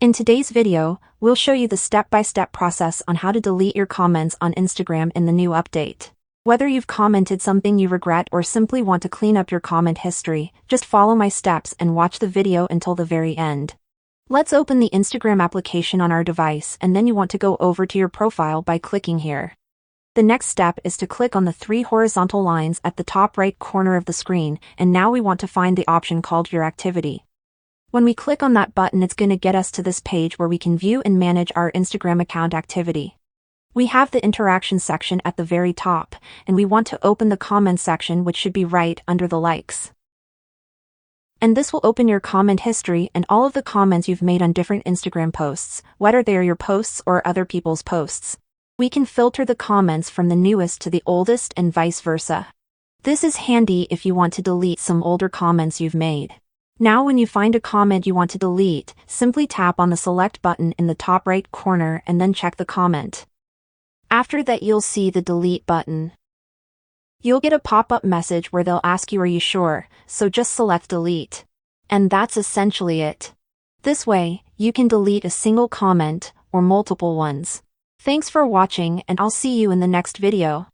In today's video, we'll show you the step-by-step process on how to delete your comments on Instagram in the new update. Whether you've commented something you regret or simply want to clean up your comment history, just follow my steps and watch the video until the very end. Let's open the Instagram application on our device, and then you want to go over to your profile by clicking here. The next step is to click on the 3 horizontal lines at the top right corner of the screen, and now we want to find the option called Your Activity. When we click on that button, it's going to get us to this page where we can view and manage our Instagram account activity. We have the interaction section at the very top, and we want to open the comments section, which should be right under the likes. And this will open your comment history and all of the comments you've made on different Instagram posts, whether they are your posts or other people's posts. We can filter the comments from the newest to the oldest and vice versa. This is handy if you want to delete some older comments you've made. Now when you find a comment you want to delete, simply tap on the select button in the top right corner and then check the comment. After that, you'll see the delete button. You'll get a pop-up message where they'll ask you, "Are you sure?" So just select delete. And that's essentially it. This way, you can delete a single comment or multiple ones. Thanks for watching, and I'll see you in the next video.